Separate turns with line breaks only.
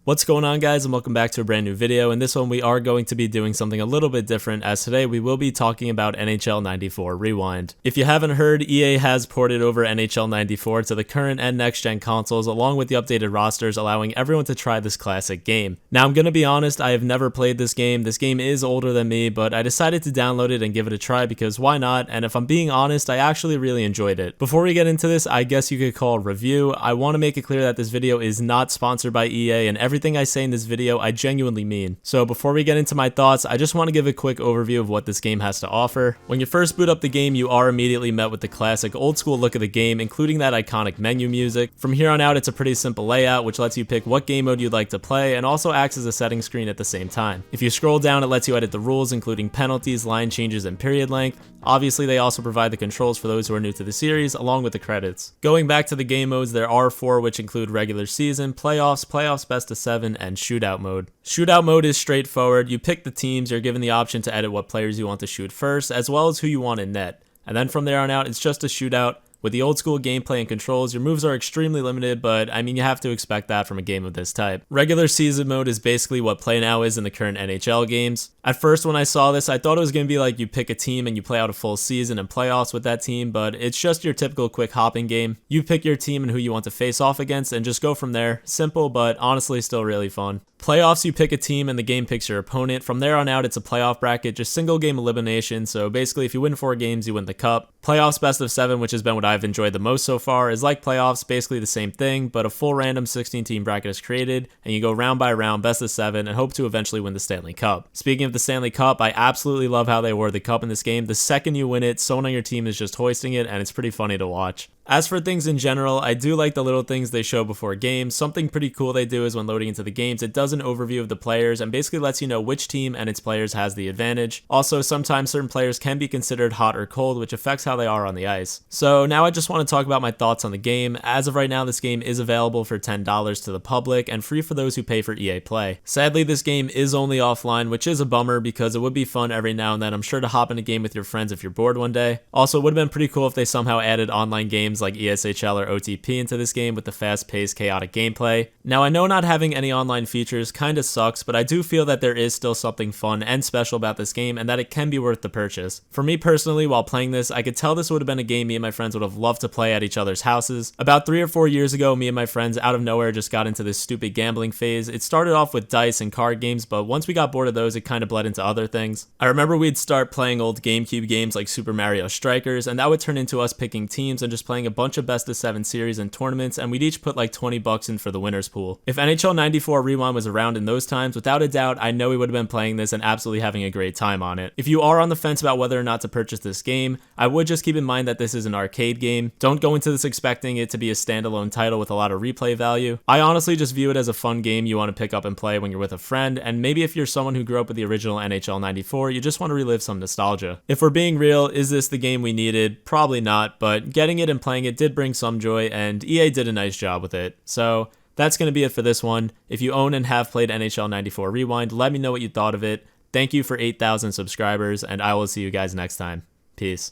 What's going on, guys, and welcome back to a brand new video. In this one we are going to be doing something a little bit different, as today we will be talking about NHL 94 Rewind. If you haven't heard, EA has ported over NHL 94 to the current and next gen consoles along with the updated rosters, allowing everyone to try this classic game. Now I'm gonna be honest, I have never played this game. This game is older than me, but I decided to download it and give it a try because why not? And if I'm being honest, I actually really enjoyed it. Before we get into this, I guess you could call it a review. I want to make it clear that this video is not sponsored by EA, and everything I say in this video I genuinely mean. So before we get into my thoughts, I just want to give a quick overview of what this game has to offer. When you first boot up the game, you are immediately met with the classic old school look of the game, including that iconic menu music. From here on out, it's a pretty simple layout, which lets you pick what game mode you'd like to play and also acts as a setting screen at the same time. If you scroll down, it lets you edit the rules, including penalties, line changes, and period length. Obviously, they also provide the controls for those who are new to the series, along with the credits. Going back to the game modes, there are 4, which include regular season, playoffs best of 7, and shootout mode. Shootout mode is straightforward. You pick the teams, you're given the option to edit what players you want to shoot first, as well as who you want in net. And then from there on out, it's just a shootout. With the old school gameplay and controls, your moves are extremely limited, but I mean, you have to expect that from a game of this type. Regular season mode is basically what Play Now is in the current NHL games. At first when I saw this, I thought it was going to be like you pick a team and you play out a full season and playoffs with that team, but it's just your typical quick hopping game. You pick your team and who you want to face off against and just go from there. Simple, but honestly still really fun. Playoffs, you pick a team and the game picks your opponent. From there on out, it's a playoff bracket, just single game elimination. So basically, if you win 4 games, you win the cup. Playoffs best of 7, which has been what I've enjoyed the most so far, is like playoffs, basically the same thing, but a full random 16 team bracket is created and you go round by round, best of 7, and hope to eventually win the Stanley Cup. Speaking of the Stanley Cup, I absolutely love how they award the cup in this game. The second you win it, someone on your team is just hoisting it, and it's pretty funny to watch. As for things in general, I do like the little things they show before games. Something pretty cool they do is when loading into the games, it does an overview of the players and basically lets you know which team and its players has the advantage. Also, sometimes certain players can be considered hot or cold, which affects how they are on the ice. So now I just want to talk about my thoughts on the game. As of right now, this game is available for $10 to the public and free for those who pay for EA Play. Sadly, this game is only offline, which is a bummer because it would be fun every now and then, I'm sure, to hop in a game with your friends if you're bored one day. Also, it would have been pretty cool if they somehow added online games like EASHL or OTP into this game with the fast-paced, chaotic gameplay. Now, I know not having any online features kinda sucks, but I do feel that there is still something fun and special about this game and that it can be worth the purchase. For me personally, while playing this, I could tell this would have been a game me and my friends would have loved to play at each other's houses. About 3 or 4 years ago, me and my friends out of nowhere just got into this stupid gambling phase. It started off with dice and card games, but once we got bored of those, it kind of bled into other things. I remember we'd start playing old GameCube games like Super Mario Strikers, and that would turn into us picking teams and just playing a bunch of best of 7 series and tournaments, and we'd each put like 20 bucks in for the winners pool. If NHL 94 Rewind was around in those times, without a doubt, I know we would have been playing this and absolutely having a great time on it. If you are on the fence about whether or not to purchase this game, I would just keep in mind that this is an arcade game. Don't go into this expecting it to be a standalone title with a lot of replay value. I honestly just view it as a fun game you want to pick up and play when you're with a friend, and maybe if you're someone who grew up with the original NHL 94, you just want to relive some nostalgia. If we're being real, is this the game we needed? Probably not, but getting it and playing it did bring some joy, and EA did a nice job with it. So that's going to be it for this one. If you own and have played NHL 94 Rewind, let me know what you thought of it. Thank you for 8,000 subscribers, and I will see you guys next time. Peace.